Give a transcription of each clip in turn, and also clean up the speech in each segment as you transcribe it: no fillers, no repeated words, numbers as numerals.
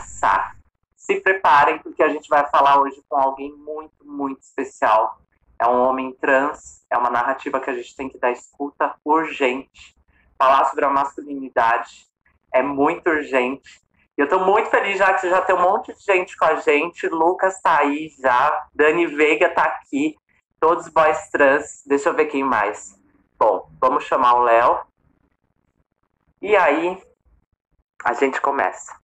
Sá. Se preparem, porque a gente vai falar hoje com alguém muito, muito especial. É um homem trans, é uma narrativa que a gente tem que dar escuta urgente. Falar sobre a masculinidade é muito urgente. E eu tô muito feliz já que já tem um monte de gente com a gente. Lucas tá aí já, Dani Veiga tá aqui, todos boys trans. Deixa eu ver quem mais. Bom, vamos chamar o Léo. E aí, a gente começa.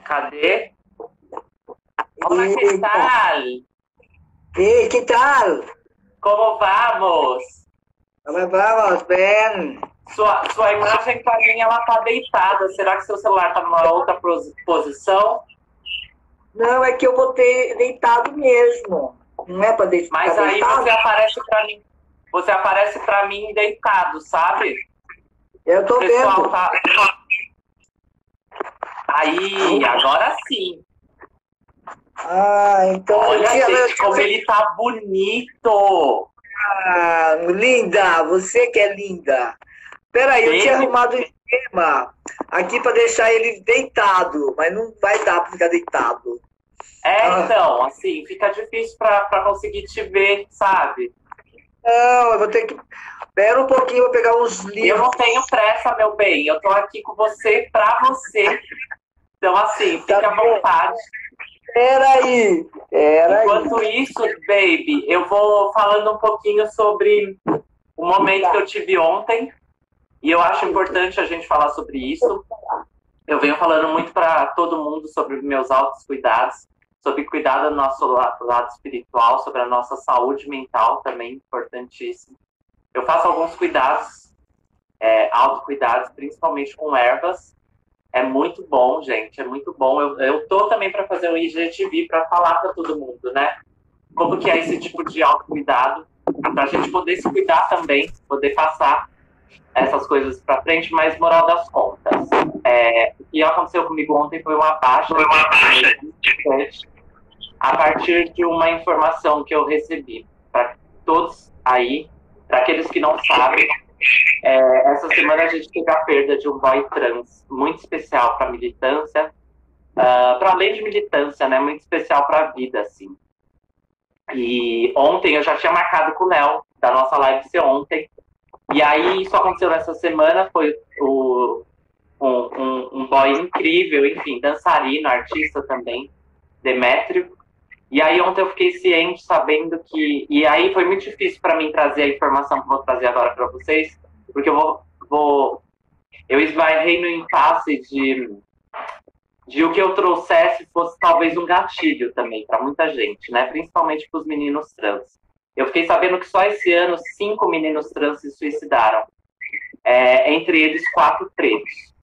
Cadê? Hola, ¿qué tal? ¿Qué tal? Como vamos? Como vamos? Bem. Sua imagem para mim ela tá deitada. Será que seu celular tá numa outra posição? Não, é que eu botei deitado mesmo. Não é para deitar. Mas aí deitado. Você aparece para mim. Você aparece para mim deitado, sabe? Eu tô vendo. Tá... Aí, agora sim. Ah, então... Olha, gente, como ele tá bonito. Ah, linda. Você que é linda. Peraí, eu tinha arrumado um esquema aqui para deixar ele deitado, mas não vai dar para ficar deitado. Então, assim, fica difícil para conseguir te ver, sabe? Não, eu vou ter que... Espera um pouquinho, vou pegar uns livros. Eu não tenho pressa, meu bem. Eu tô aqui com você, pra você. Então, assim, fica à vontade. Peraí. Enquanto isso, baby, eu vou falando um pouquinho sobre o momento que eu tive ontem. E eu acho importante a gente falar sobre isso. Eu venho falando muito para todo mundo sobre meus autocuidados, sobre cuidar do nosso lado espiritual, sobre a nossa saúde mental também, importantíssimo. Eu faço alguns cuidados, autocuidados, principalmente com ervas. É muito bom, gente, é muito bom. Eu tô também para fazer um IGTV para falar para todo mundo, né? Como que é esse tipo de autocuidado, para a gente poder se cuidar também, poder passar essas coisas para frente, mas moral das contas. O que aconteceu comigo ontem foi uma baixa a partir de uma informação que eu recebi. Para todos aí, para aqueles que não sabem, essa semana a gente teve a perda de um boy trans muito especial para a militância, para além de militância, né, muito especial para a vida, assim. E ontem eu já tinha marcado com o Léo, da nossa live ser ontem, e aí isso aconteceu nessa semana, foi um boy incrível, enfim, dançarino, artista também, Demétrio. E aí ontem eu fiquei ciente, sabendo que... E aí foi muito difícil para mim trazer a informação que eu vou trazer agora para vocês, porque eu esbarrei no impasse de o que eu trouxesse fosse talvez um gatilho também para muita gente, né? Principalmente para os meninos trans. Eu fiquei sabendo que só esse ano 5 meninos trans se suicidaram. Entre eles 4 pretos.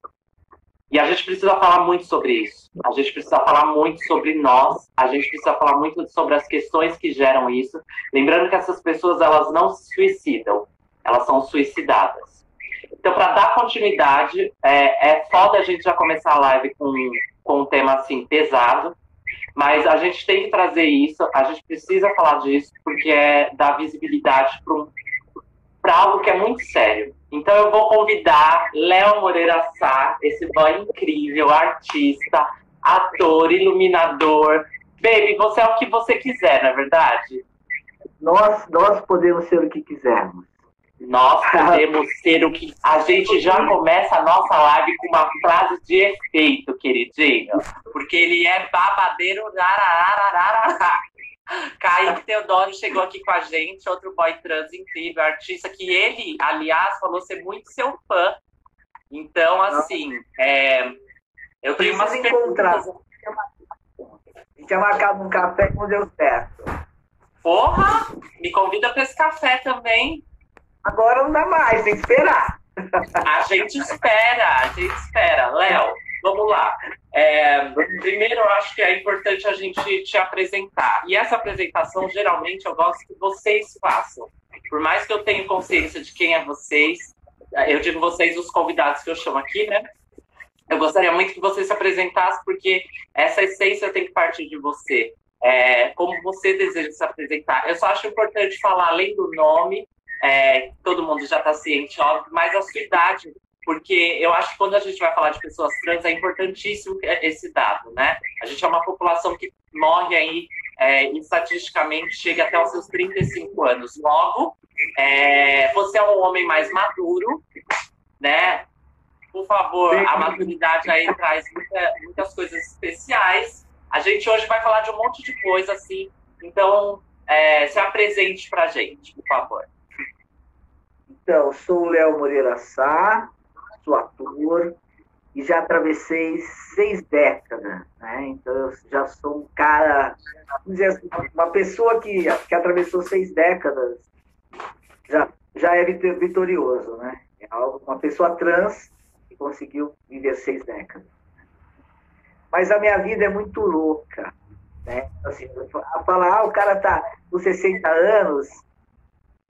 E a gente precisa falar muito sobre isso. A gente precisa falar muito sobre nós. A gente precisa falar muito sobre as questões que geram isso. Lembrando que essas pessoas, elas não se suicidam. Elas são suicidadas. Então, para dar continuidade, é foda a gente já começar a live com um tema assim, pesado. Mas a gente tem que trazer isso. A gente precisa falar disso, porque dar visibilidade para algo que é muito sério. Então eu vou convidar Léo Moreira Sá, esse boy incrível, artista, ator, iluminador. Baby, você é o que você quiser, não é verdade? Nós podemos ser o que quisermos. Nós podemos ser o que... A gente já começa a nossa live com uma frase de efeito, queridinho. Porque ele é babadeiro. Kaique Teodoro chegou aqui com a gente, outro boy trans incrível, artista que ele, aliás, falou ser muito seu fã. Então, assim, eu tenho umas perguntas. A gente tinha marcado um café que não deu certo. Porra! Me convida para esse café também. Agora não dá mais, tem que esperar. A gente espera. Léo, vamos lá. Primeiro, eu acho que é importante a gente te apresentar. E essa apresentação, geralmente, eu gosto que vocês façam. Por mais que eu tenha consciência de quem é vocês, eu digo vocês, os convidados que eu chamo aqui, né? Eu gostaria muito que você se apresentasse, porque essa essência tem que partir de você. Como você deseja se apresentar. Eu só acho importante falar, além do nome, todo mundo já está ciente, óbvio, mas a sua idade, porque eu acho que quando a gente vai falar de pessoas trans, é importantíssimo esse dado, né? A gente é uma população que morre aí, estatisticamente, chega até os seus 35 anos. Logo, você é um homem mais maduro, né? Por favor, a maturidade aí traz muitas coisas especiais. A gente hoje vai falar de um monte de coisa, assim. Então, se apresente pra gente, por favor. Então, sou o Léo Moreira Sá, sou ator e já atravessei 6 décadas, né? Então, eu já sou um cara, vamos dizer assim, uma pessoa que atravessou 6 décadas já é vitorioso, né? É uma pessoa trans que conseguiu viver 6 décadas. Mas a minha vida é muito louca, né? Assim, falar, o cara tá com 60 anos,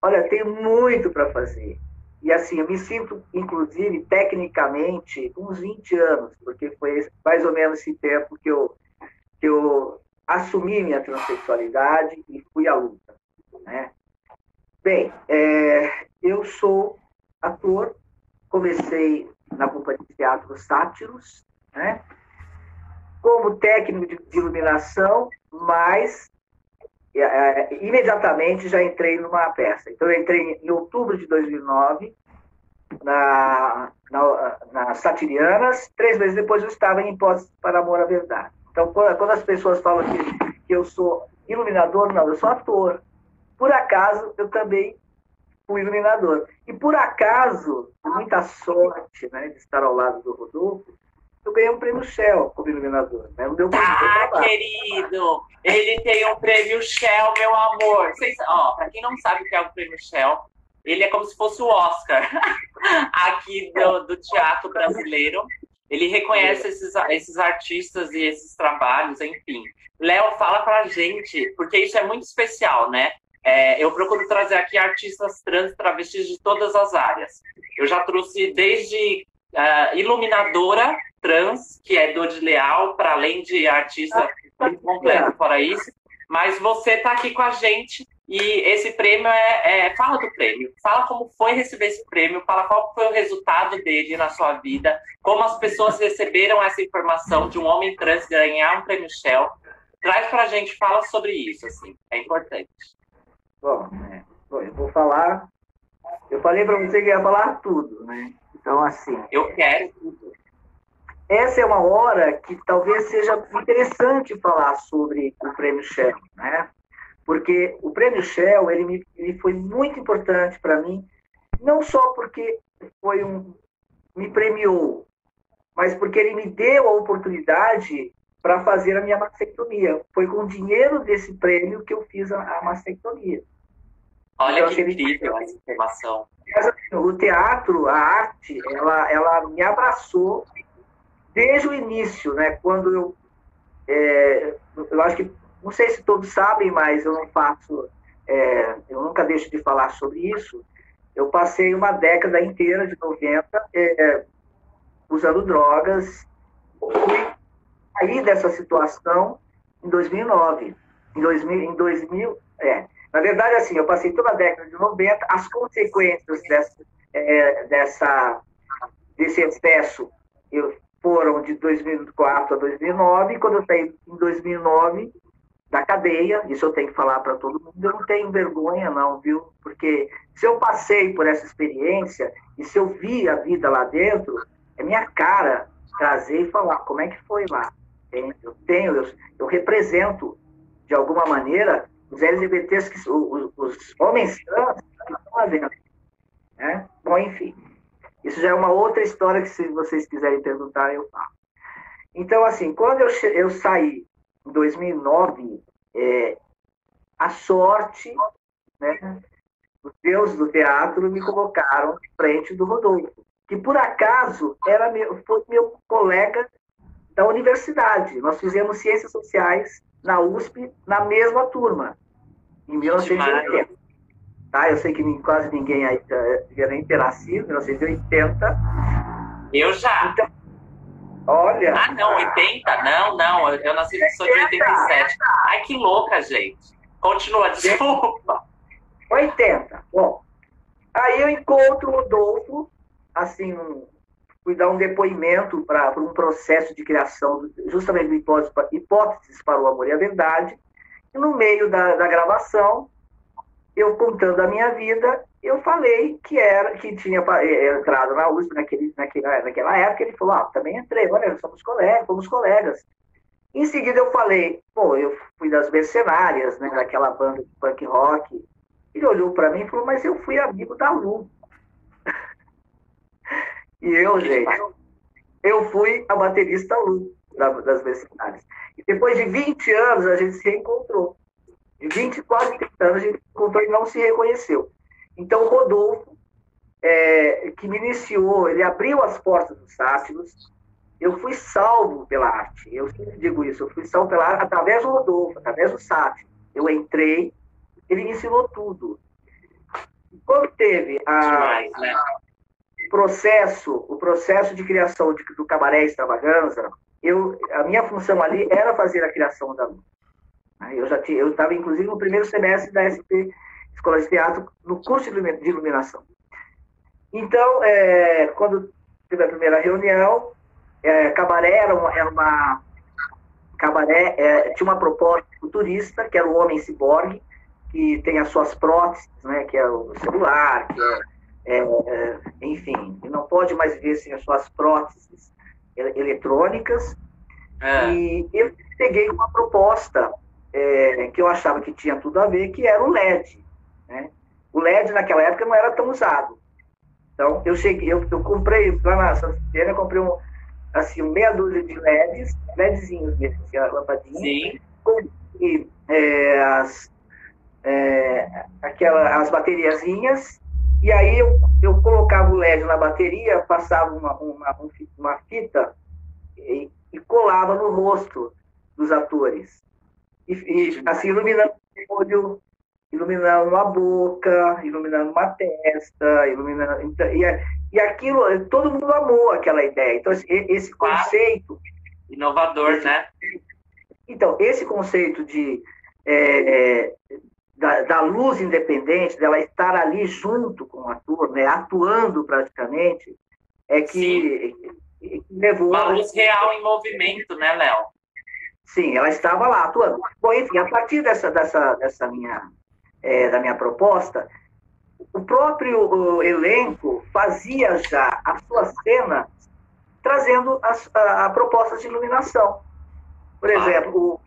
olha, tem muito para fazer. E assim, eu me sinto, inclusive, tecnicamente, com uns 20 anos, porque foi mais ou menos esse tempo que eu assumi minha transexualidade e fui à luta, né? Bem, eu sou ator, comecei na Companhia de Teatro Sátiros, né? Como técnico de iluminação, mas imediatamente já entrei numa peça. Então, eu entrei em outubro de 2009 na Satirianas. 3 meses depois eu estava em Hipótese para Amor à Verdade. Então, quando as pessoas falam que eu sou iluminador, não, eu sou ator. Por acaso, eu também fui iluminador. E por acaso, com muita sorte, né, de estar ao lado do Rodolfo, eu ganhei um prêmio Shell como iluminador. Né? O meu querido! Ele tem um prêmio Shell, meu amor. Para quem não sabe o que é o prêmio Shell, ele é como se fosse o Oscar aqui do teatro brasileiro. Ele reconhece esses artistas e esses trabalhos, enfim. Léo, fala pra gente, porque isso é muito especial, né? Eu procuro trazer aqui artistas trans, travestis de todas as áreas. Eu já trouxe desde iluminadora trans, que é Dodi Leal, para além de artista muito completo fora isso. Mas você está aqui com a gente e esse prêmio fala do prêmio, fala como foi receber esse prêmio, fala qual foi o resultado dele na sua vida, como as pessoas receberam essa informação de um homem trans ganhar um prêmio Shell. Traz pra gente, fala sobre isso, assim, é importante. Bom, eu vou falar, eu falei para você que ia falar tudo, né? Então, assim... Eu quero tudo. Essa é uma hora que talvez seja interessante falar sobre o Prêmio Shell, né? Porque o Prêmio Shell, ele foi muito importante para mim, não só porque me premiou, mas porque ele me deu a oportunidade para fazer a minha mastectomia. Foi com o dinheiro desse prêmio que eu fiz a mastectomia. Olha então, que incrível essa informação. O teatro, a arte, ela me abraçou desde o início, né? Quando eu acho que, não sei se todos sabem, mas eu não faço, eu nunca deixo de falar sobre isso. Eu passei uma década inteira, de 90, usando drogas. Fui sair dessa situação em 2009. Na verdade, assim, eu passei toda a década de 90, as consequências desse excesso foram de 2004 a 2009, e quando eu saí em 2009 da cadeia, isso eu tenho que falar para todo mundo, eu não tenho vergonha não, viu? Porque se eu passei por essa experiência, e se eu vi a vida lá dentro, é minha cara trazer e falar como é que foi lá. Eu represento, de alguma maneira, os LGBTs, os homens trans que estão lá dentro. Né? Bom, enfim. Isso já é uma outra história que, se vocês quiserem perguntar, eu falo. Então, assim, quando eu saí em 2009, a sorte, né, os deuses do teatro me colocaram em frente do Rodolfo, que por acaso foi meu colega da universidade. Nós fizemos Ciências Sociais na USP, na mesma turma, em 1980. Tá? Eu sei que quase ninguém aí já nem terá sido, 1980. Eu já. Olha. Ah, não, 80? Não, não, eu nasci sou de 87. Ai, que louca, gente. Continua, desculpa. 80. Bom, aí eu encontro o Rodolfo, assim, fui dar um depoimento para um processo de criação, justamente do Hipóteses para o Amor e a Verdade, e no meio da gravação, eu contando a minha vida, eu falei que tinha entrado na USP naquela época. Ele falou, também entrei, olha, fomos colegas. Em seguida eu falei, pô, eu fui das Mercenárias, né, daquela banda de punk rock. Ele olhou para mim e falou, mas eu fui amigo da Lu. E eu, gente, eu fui a baterista Lu das Mercenárias. E depois de 20 anos a gente se reencontrou. De 20, quase 30 anos a gente se encontrou e não se reconheceu. Então o Rodolfo, que me iniciou, ele abriu as portas dos Sátiros. Eu fui salvo pela arte. Eu sempre digo isso, eu fui salvo pela arte através do Rodolfo, através do Sátiro. Eu entrei, ele me ensinou tudo. E quando teve o processo de criação do Cabaré Extravaganza, a minha função ali era fazer a criação da Lu. Eu estava, inclusive, no primeiro semestre da SP, Escola de Teatro, no curso de iluminação. Então, quando teve a primeira reunião, Cabaré Cabaré tinha uma proposta futurista, que era o homem ciborgue, que tem as suas próteses, né, que é o celular, enfim, não pode mais viver sem as suas próteses eletrônicas. E eu peguei uma proposta que eu achava que tinha tudo a ver, que era o LED. Né? O LED, naquela época, não era tão usado. Então, eu comprei, lá na Santa Efigênia, eu comprei meia dúzia de LEDzinhos mesmo, assim, a lampadinha. Sim. Comprei as bateriazinhas, e aí eu colocava o LED na bateria, passava uma fita e colava no rosto dos atores. E assim, iluminando o olho, iluminando a boca, iluminando uma testa, e aquilo, todo mundo amou aquela ideia. Então, esse conceito... Inovador, né? Então, esse conceito da luz independente, dela estar ali junto com o ator, né, atuando praticamente, que levou... Uma luz real em movimento, né, Léo? Sim, ela estava lá atuando. Bom, enfim, a partir da minha proposta, o próprio elenco fazia já a sua cena trazendo a propostas de iluminação. Por exemplo,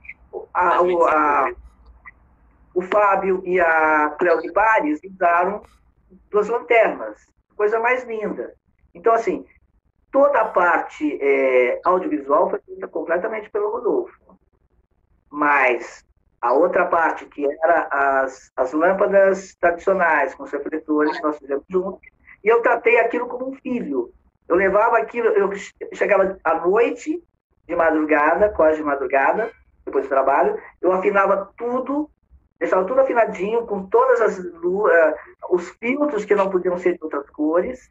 o Fábio e a Cléo Pares usaram 2 lanternas, coisa mais linda. Então, assim, toda a parte audiovisual foi feita completamente pelo Rodolfo. Mas a outra parte, que era as lâmpadas tradicionais, com os refletores, nós fizemos juntos, e eu tratei aquilo como um filho. Eu levava aquilo, eu chegava à noite, de madrugada, quase de madrugada, depois do trabalho, eu afinava tudo, deixava tudo afinadinho, com todas os filtros que não podiam ser de outras cores,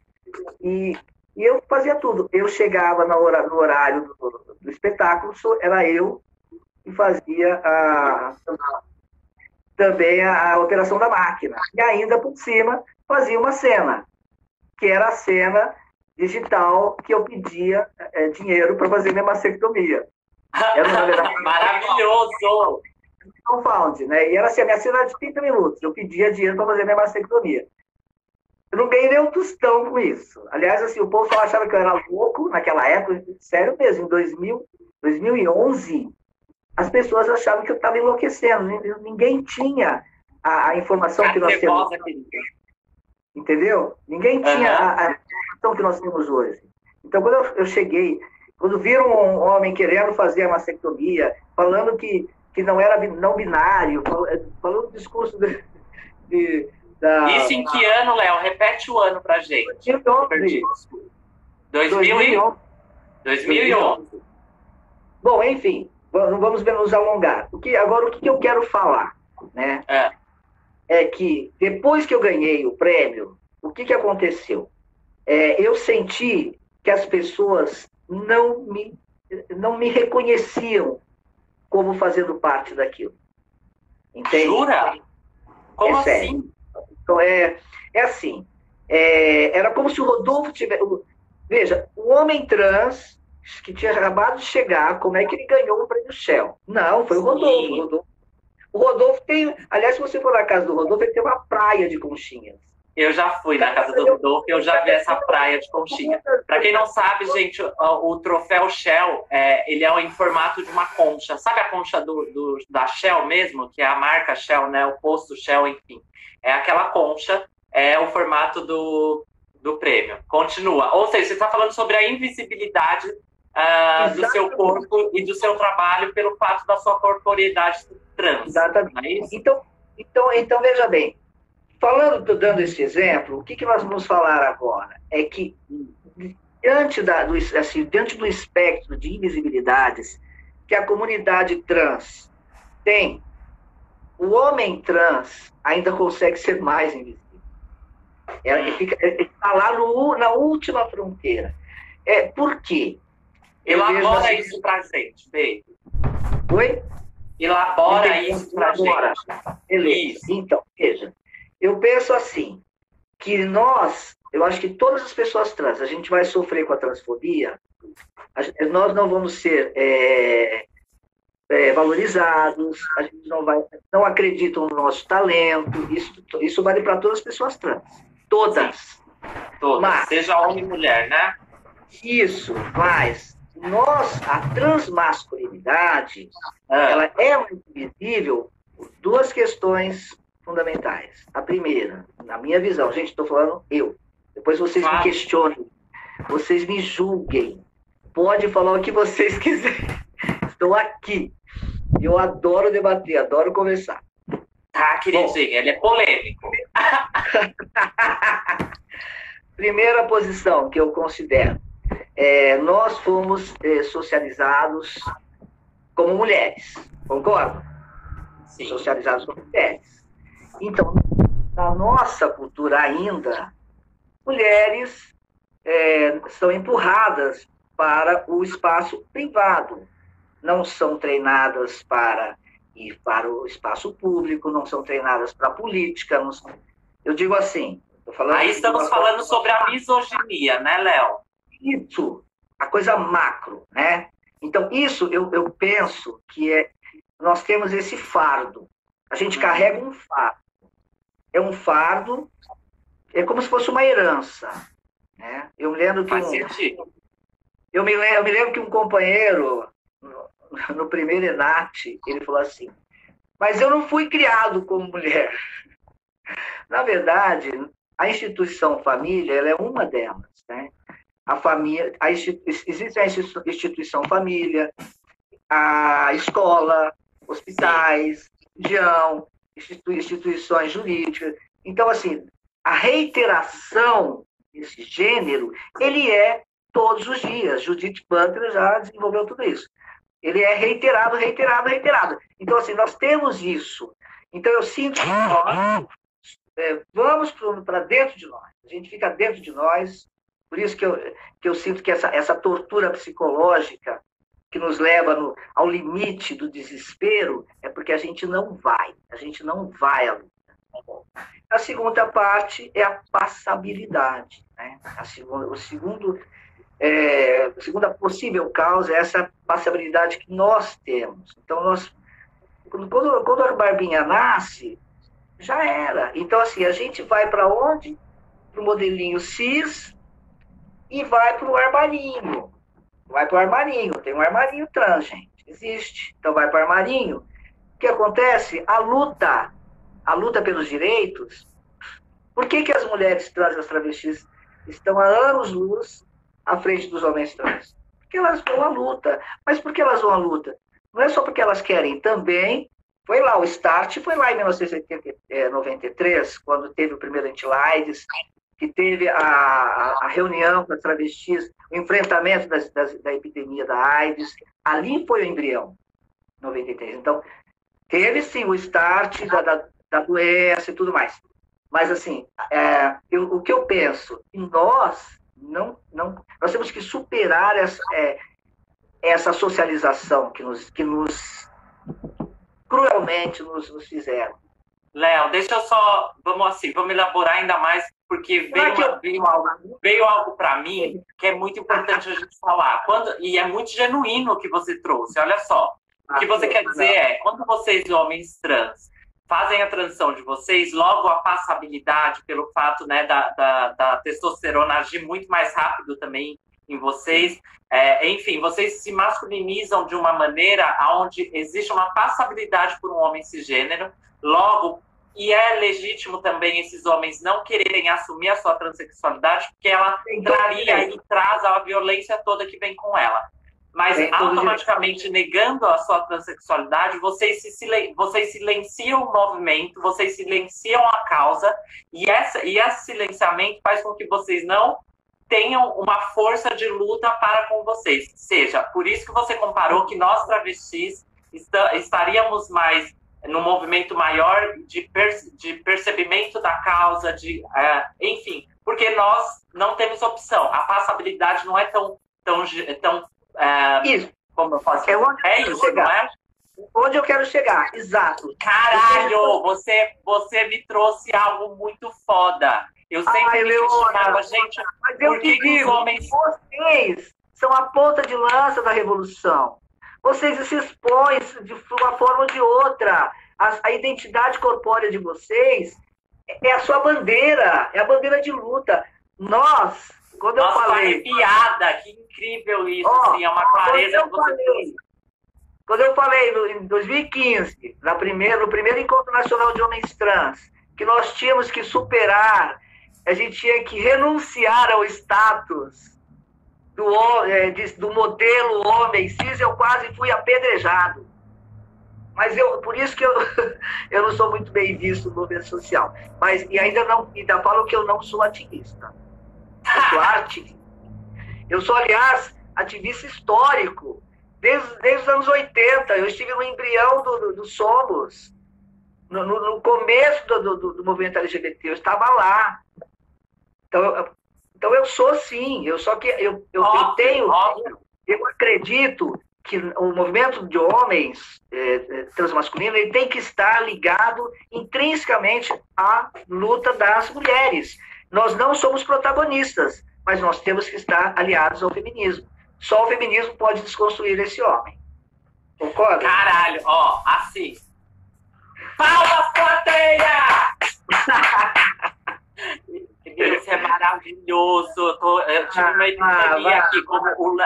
e eu fazia tudo. Eu chegava no horário do espetáculo, era eu que fazia também a operação da máquina. E ainda, por cima, fazia uma cena, que era a cena digital que eu pedia dinheiro para fazer minha mastectomia. Maravilhoso! Confound, né? E era assim, a minha cena era de 30 minutos. Eu pedia dinheiro para fazer minha mastectomia. Eu não ganhei nem um tostão com isso. Aliás, assim, o povo só achava que eu era louco naquela época, sério mesmo, em 2011, as pessoas achavam que eu estava enlouquecendo. Ninguém tinha a informação que nós temos. Entendeu? Ninguém tinha a informação que nós temos hoje. Então, quando eu cheguei, quando viram um homem querendo fazer a mastectomia, falando que não era não binário, falando do discurso Isso em que ano, Léo? Repete o ano pra gente. 2011. Bom, enfim, não vamos nos alongar. Agora, o que eu quero falar, né? É que depois que eu ganhei o prêmio, o que aconteceu? Eu senti que as pessoas não me, não me reconheciam como fazendo parte daquilo. Entende? Jura? É Como sério. assim? Então, é assim. Era como se o Rodolfo tivesse. Veja, o homem trans que tinha acabado de chegar, como é que ele ganhou o prêmio Shell? Não, foi o Rodolfo. O Rodolfo tem. Aliás, se você for na casa do Rodolfo, ele tem uma praia de conchinhas. Eu já fui na casa do Rodolfo e eu já vi essa praia de conchinha. Para quem não sabe, gente, o troféu Shell, ele é em formato de uma concha. Sabe a concha da Shell mesmo? Que é a marca Shell, né? O posto Shell, enfim. É aquela concha, é o formato do prêmio. Continua. Ou seja, você está falando sobre a invisibilidade do seu corpo e do seu trabalho pelo fato da sua corporeidade trans. Exatamente. Não é isso? Então, veja bem. Dando esse exemplo, o que nós vamos falar agora? É que, diante do espectro de invisibilidades que a comunidade trans tem, o homem trans ainda consegue ser mais invisível. Ele está lá na última fronteira. Por quê? Elabora isso pra gente, Bê. Oi? Elabora isso pra gente. Beleza. Então, veja. Eu penso assim, que eu acho que todas as pessoas trans, a gente vai sofrer com a transfobia, nós não vamos ser valorizados, a gente não acreditam no nosso talento, isso vale para todas as pessoas trans. Todas. Todas, mas, seja homem ou mulher, né? Isso, mas a transmasculinidade, ela é mais visível por duas questões fundamentais. A primeira, na minha visão, gente, estou falando eu. Depois vocês me questionem, vocês me julguem. Pode falar o que vocês quiserem. Estou aqui. Eu adoro debater, adoro conversar. Tá, queridinha, ele é polêmico. Primeira posição que eu considero. Nós fomos socializados como mulheres. Concorda? Sim. Socializados como mulheres. Então, na nossa cultura ainda, mulheres são empurradas para o espaço privado. Não são treinadas para ir para o espaço público, não são treinadas para a política. Eu digo assim... Aí estamos falando sobre a misoginia, né, Léo? Isso, a coisa macro, né? Então, isso eu penso que nós temos esse fardo. A gente carrega um fardo. É um fardo, é como se fosse uma herança. Né? Eu me lembro que eu me lembro que um companheiro, no primeiro ENAT, ele falou assim, mas eu não fui criado como mulher. Na verdade, a instituição família, ela é uma delas. Né? A família, existe a instituição família, a escola, hospitais, religião, instituições jurídicas. Então, assim, a reiteração desse gênero, ele é todos os dias. Judith Butler já desenvolveu tudo isso. Ele é reiterado, reiterado, reiterado. Então, assim, nós temos isso. Então, eu sinto que nós vamos para dentro de nós. A gente fica dentro de nós. Por isso que eu sinto que essa tortura psicológica que nos leva ao limite do desespero, é porque a gente não vai à luta. A segunda parte é a passabilidade. Né? A segunda possível causa é essa passabilidade que nós temos. Então, quando a Barbinha nasce, já era. Então, assim, a gente vai para onde? Para o modelinho cis e vai para o armarinho. Vai para o armarinho. Tem um armarinho trans, gente. Existe. Então, vai para o armarinho. O que acontece? A luta pelos direitos. Por que as mulheres trans e as travestis estão há anos-luz à frente dos homens trans? Porque elas vão à luta. Mas por que elas vão à luta? Não é só porque elas querem. Também foi lá, o start foi lá em 1993, quando teve o primeiro Anti-AIDS, que teve a reunião das travestis, o enfrentamento da epidemia da AIDS. Ali foi o embrião, 93. Então, teve sim o start da doença e tudo mais. Mas, assim, o que eu penso, nós Nós temos que superar essa socialização que nos cruelmente nos fizeram. Léo, deixa eu só, vamos elaborar ainda mais, porque veio algo para mim que é muito importante a gente falar. E é muito genuíno o que você trouxe, olha só. O que você quer dizer é, quando vocês, homens trans, fazem a transição de vocês, logo a passabilidade, pelo fato, né, da testosterona agir muito mais rápido também em vocês, enfim, vocês se masculinizam de uma maneira onde existe uma passabilidade por um homem cisgênero, logo, e é legítimo também esses homens não quererem assumir a sua transexualidade, porque ela traria e traz a violência toda que vem com ela. Mas automaticamente negando a sua transexualidade, vocês silenciam o movimento, vocês silenciam a causa, e esse silenciamento faz com que vocês não tenham uma força de luta para com vocês. Seja, por isso que você comparou que nós travestis estaríamos mais no movimento maior de percebimento da causa, enfim, porque nós não temos opção. A passabilidade não é tão isso. Como eu posso dizer? É isso, não é? Onde eu quero chegar, exato. Caralho, você me trouxe algo muito foda. Eu sempre me questionava, gente, mas eu te digo, vocês são a ponta de lança da revolução. Vocês se expõem de uma forma ou de outra. A identidade corpórea de vocês é a sua bandeira, é a bandeira de luta. Nós, quando eu falei... piada, que incrível isso, assim, é uma clareza que você tem. Quando eu falei em 2015, no primeiro Encontro Nacional de Homens Trans, que nós tínhamos que superar, a gente tinha que renunciar ao status do modelo homem cis, eu quase fui apedrejado. Mas por isso que eu não sou muito bem visto no movimento social. E ainda falo que eu não sou ativista. Eu sou ativista. Eu sou, aliás, ativista histórico. Desde os anos 80, eu estive no embrião do Somos, no começo do movimento LGBT, eu estava lá. Então eu sou sim, eu acredito que o movimento de homens transmasculinos ele tem que estar ligado intrinsecamente à luta das mulheres. Nós não somos protagonistas, mas nós temos que estar aliados ao feminismo. Só o feminismo pode desconstruir esse homem. Concorda? Caralho, assim. Palmas, plateia! Isso é maravilhoso. Eu tive uma epifania aqui, como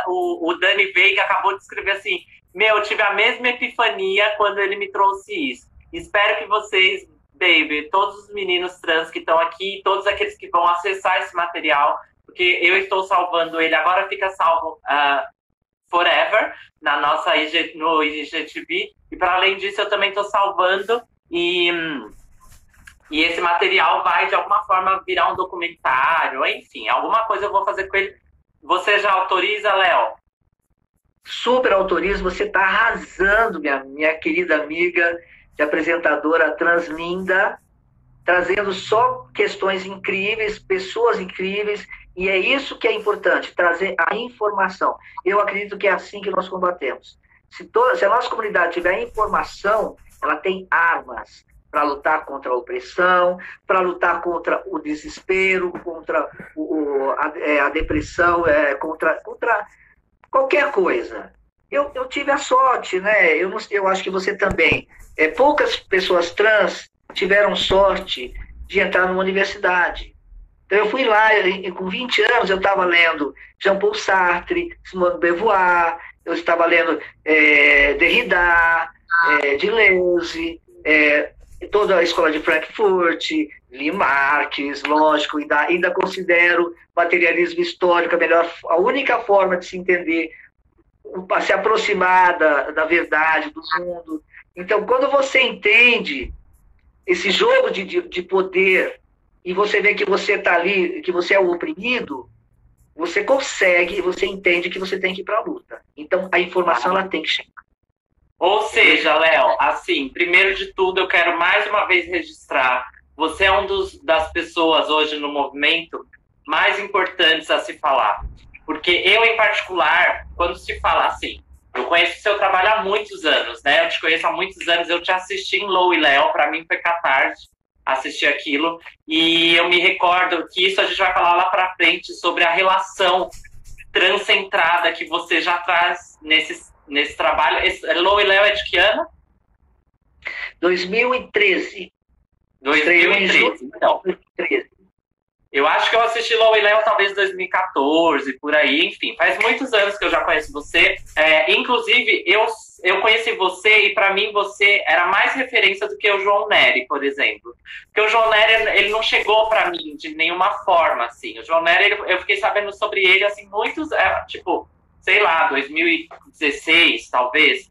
o Dani Veiga acabou de escrever assim. Eu tive a mesma epifania quando ele me trouxe isso. Espero que vocês, baby, todos os meninos trans que estão aqui, todos aqueles que vão acessar esse material, porque eu estou salvando ele, agora fica salvo forever na nossa no IGTV, e para além disso eu também estou salvando e esse material vai de alguma forma virar um documentário, enfim, alguma coisa eu vou fazer com ele. Você já autoriza, Léo? Super autorizo, você está arrasando, minha querida amiga de apresentadora translinda, trazendo só questões incríveis, pessoas incríveis, e é isso que é importante, trazer a informação. Eu acredito que é assim que nós combatemos. Se a nossa comunidade tiver informação, ela tem armas para lutar contra a opressão, para lutar contra o desespero, contra a depressão, contra qualquer coisa. Eu tive a sorte, né? Eu acho que você também. Poucas pessoas trans tiveram sorte de entrar numa universidade. Então, eu fui lá, com 20 anos, eu estava lendo Jean-Paul Sartre, Simone de Beauvoir, eu estava lendo Derrida, Deleuze, toda a escola de Frankfurt, li Marx, lógico, ainda considero materialismo histórico a única forma de se entender, se aproximar da verdade, do mundo. Então, quando você entende esse jogo de poder e você vê que você está ali, que você é o oprimido, você consegue, você entende que você tem que ir para a luta. Então, a informação ela tem que chegar. Ou seja, Léo, assim, primeiro de tudo, eu quero mais uma vez registrar, você é das pessoas hoje no movimento mais importantes a se falar. Porque eu, em particular, quando se fala assim, eu conheço o seu trabalho há muitos anos, né? Eu te conheço há muitos anos, eu te assisti em Lou e Léo, para mim foi catarse assistir aquilo, e eu me recordo que isso a gente vai falar lá para frente sobre a relação transcentrada que você já traz nesse trabalho. Lou e Léo é de que ano? 2013. 2013, então. 2013. Eu acho que eu assisti Lou e Léo talvez em 2014, por aí, enfim. Faz muitos anos que eu já conheço você. Inclusive, eu conheci você e, para mim, você era mais referência do que o João Nery, por exemplo. Porque o João Nery, ele não chegou para mim de nenhuma forma, assim. O João Nery, eu fiquei sabendo sobre ele, assim, sei lá, 2016, talvez.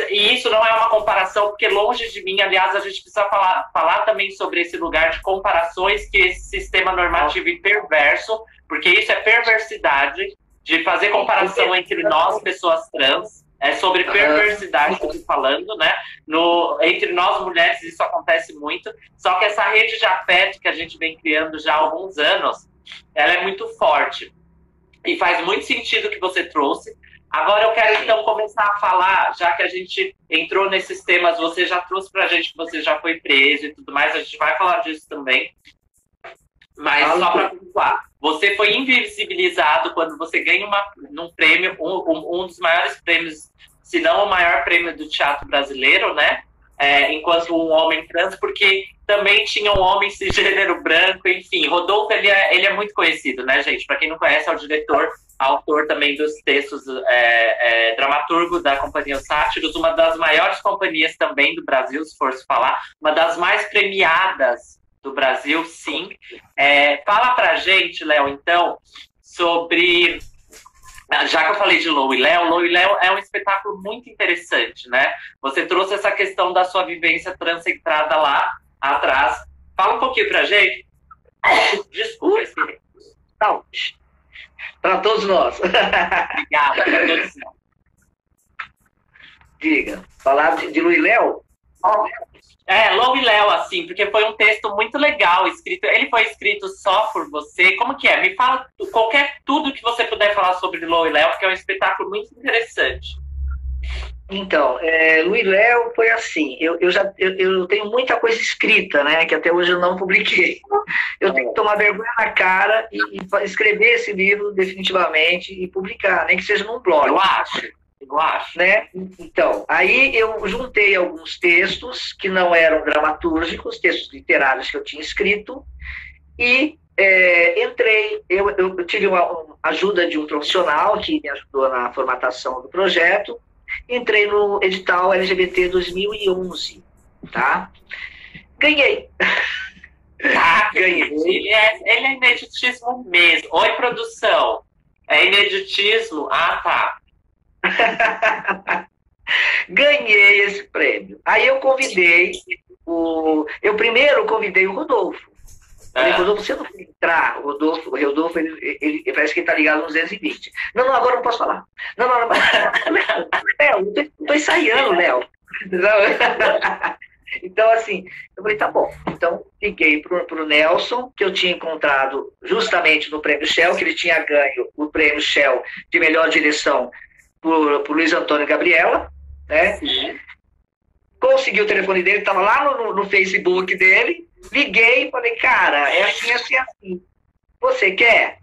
E isso não é uma comparação, porque longe de mim, aliás, a gente precisa falar também sobre esse lugar de comparações, que esse sistema normativo e perverso, porque isso é perversidade, de fazer comparação entre nós, pessoas trans, é sobre perversidade que eu estou falando, né? Entre nós, mulheres, isso acontece muito, só que essa rede de afeto que a gente vem criando já há alguns anos, ela é muito forte. E faz muito sentido o que você trouxe. Agora eu quero, então, começar a falar, já que a gente entrou nesses temas, você já trouxe pra gente que você já foi preso e tudo mais, a gente vai falar disso também. Mas só para pontuar, você foi invisibilizado quando você ganha num prêmio, um dos maiores prêmios, se não o maior prêmio do teatro brasileiro, né? Enquanto um homem trans, porque também tinha um homem cisgênero branco, enfim. Rodolfo, ele é muito conhecido, né, gente? Para quem não conhece, é o diretor, autor também dos textos, dramaturgo da Companhia Os Sátiros, uma das maiores companhias também do Brasil, se for se falar, uma das mais premiadas do Brasil, sim. Fala pra gente, Léo, então, sobre... Já que eu falei de Lou e Léo é um espetáculo muito interessante, né? Você trouxe essa questão da sua vivência transcentrada lá atrás. Fala um pouquinho pra gente. Desculpa esse... Não. Para todos nós. Obrigada, para todos nós. Diga, falar de Lou e Léo? Lou e Léo, assim, porque foi um texto muito legal escrito. Ele foi escrito só por você? Como que é? Me fala tudo que você puder falar sobre Lou e Léo, porque é um espetáculo muito interessante. Então, Lou e Léo foi assim, eu tenho muita coisa escrita, né, que até hoje eu não publiquei. Eu tenho que tomar vergonha na cara e escrever esse livro definitivamente e publicar, nem que seja num blog. Eu acho. Né? Então, aí eu juntei alguns textos que não eram dramatúrgicos, textos literários que eu tinha escrito, e eu tive uma ajuda de um profissional que me ajudou na formatação do projeto. Entrei no edital LGBT 2011, tá? Ganhei. Ganhei. Ele é ineditismo mesmo. Oi, produção. É ineditismo? Ah, tá. Ganhei esse prêmio. Aí eu convidei eu primeiro convidei o Rodolfo. Falei, Rodolfo, você não vai entrar? O Rodolfo, ele parece que ele tá ligado no 220. Não, agora não posso falar. Não. Léo, eu tô ensaiando, Léo. Então, assim, eu falei, tá bom. Então, liguei pro Nelson, que eu tinha encontrado justamente no Prêmio Shell, que ele tinha ganho o Prêmio Shell de melhor direção por Luiz Antônio e Gabriela, né? Sim. Consegui o telefone dele, estava lá no Facebook dele, liguei e falei, cara, é assim, assim, assim. Você quer?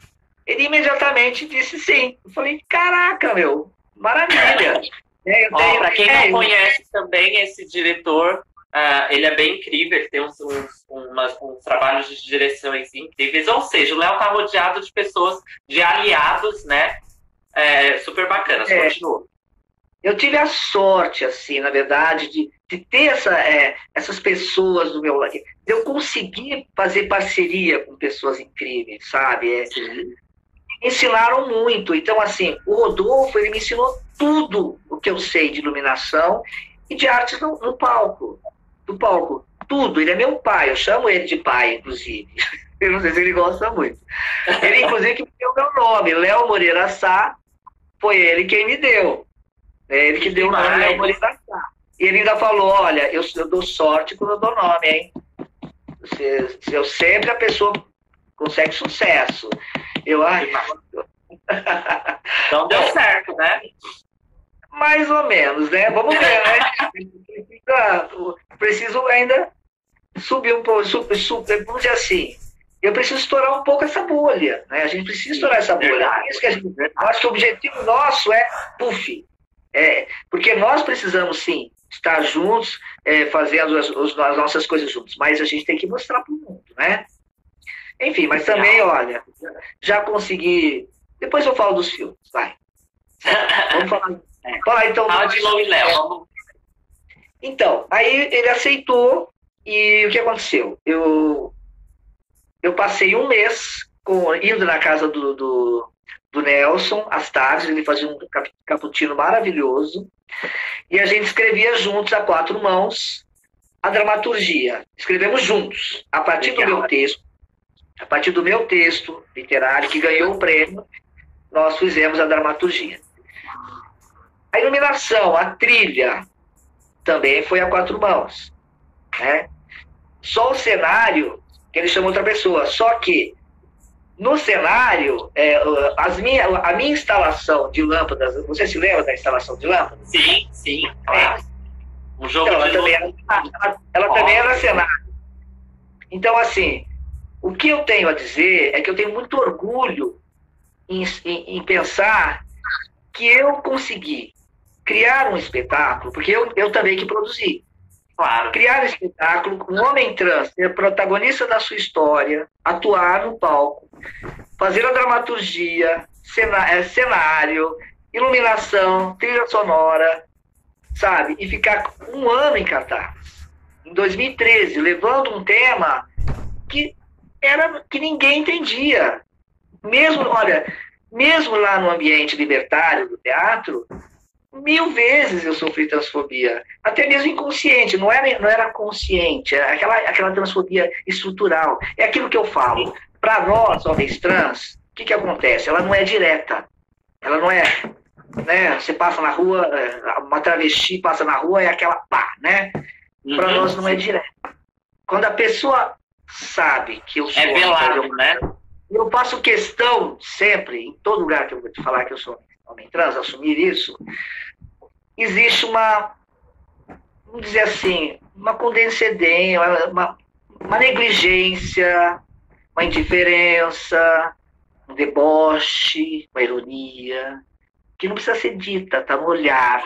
Ele imediatamente disse sim. Eu falei, caraca, meu, maravilha. Para quem não conhece também esse diretor, ele é bem incrível, ele tem uns trabalhos de direções incríveis, ou seja, o Léo está rodeado de pessoas, de aliados, né? Super bacanas, continua. Eu tive a sorte, assim, na verdade, de ter essas pessoas do meu lado, de eu conseguir fazer parceria com pessoas incríveis, sabe? Me ensinaram muito. Então, assim, o Rodolfo, ele me ensinou tudo o que eu sei de iluminação e de artes no palco. Do palco, tudo. Ele é meu pai, eu chamo ele de pai, inclusive. Eu não sei se ele gosta muito. Ele, inclusive, que me deu meu nome, Léo Moreira Sá, foi ele quem me deu. Ele que deu o nome Léo Moreira Sá. E ele ainda falou, olha, eu dou sorte quando eu dou nome, hein? Eu sempre a pessoa consegue sucesso. Eu acho. Então deu certo, né? Mais ou menos, né? Vamos ver, né? Preciso ainda subir um pouco, vamos dizer assim. Eu preciso estourar um pouco essa bolha, né? A gente precisa estourar essa bolha. Verdade, Isso que acho que o objetivo nosso é porque nós precisamos sim estar juntos, fazendo as nossas coisas juntos, mas a gente tem que mostrar para o mundo, né? Enfim, mas também, olha, já consegui. Depois eu falo dos filmes, vai. Vamos falar então. Fala de Lou e Léo. Então, aí ele aceitou e o que aconteceu? Eu passei um mês indo na casa do Nelson, às tardes, ele fazia um cappuccino maravilhoso, e a gente escrevia juntos, a 4 mãos, a dramaturgia. Escrevemos juntos, a partir do meu texto literário, que ganhou o prêmio, nós fizemos a dramaturgia. A iluminação, a trilha, também foi a 4 mãos, né? Só o cenário, que ele chamou outra pessoa, só que no cenário, a minha instalação de lâmpadas, você se lembra da instalação de lâmpadas? Sim, claro. Um jogo então, de ela também era cenário. Então, assim, o que eu tenho a dizer é que eu tenho muito orgulho em pensar que eu consegui criar um espetáculo, porque eu também que produzi. Claro. Criar um espetáculo, um homem trans, ser protagonista da sua história, atuar no palco, fazer a dramaturgia, cenário, iluminação, trilha sonora, sabe? E ficar um ano em cartaz. Em 2013, levando um tema que ninguém entendia. Mesmo lá no ambiente libertário do teatro, 1000 vezes eu sofri transfobia, até mesmo inconsciente, não era consciente, era aquela transfobia estrutural. É aquilo que eu falo. Para nós, homens trans, o que acontece? Ela não é direta, ela não é, né? Você passa na rua, uma travesti passa na rua, é aquela pá, né? Para nós não é direta. Quando a pessoa sabe que eu sou velado, né? Eu faço questão sempre, em todo lugar que eu vou te falar que eu sou homem trans, assumir isso, existe vamos dizer assim, uma condescendência, uma negligência, uma indiferença, um deboche, uma ironia, que não precisa ser dita, está no olhar,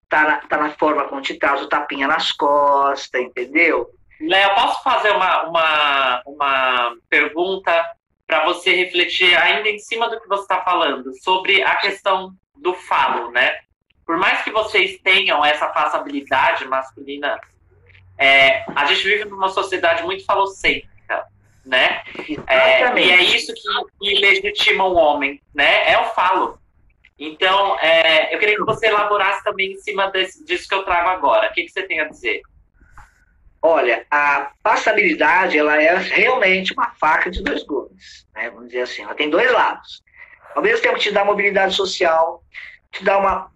tá na forma como te traz o tapinha nas costas, entendeu? Léo, posso fazer uma pergunta para você refletir ainda em cima do que você está falando, sobre a questão do falo, né? Por mais que vocês tenham essa passabilidade masculina, a gente vive numa sociedade muito falocêntrica, né? E é isso que legitima o homem, né? É o falo. Então, eu queria que você elaborasse também em cima disso que eu trago agora. O que você tem a dizer? Olha, a passabilidade, ela é realmente uma faca de 2 gumes, né? Vamos dizer assim, ela tem 2 lados. Ao mesmo tempo te dá mobilidade social, te dá uma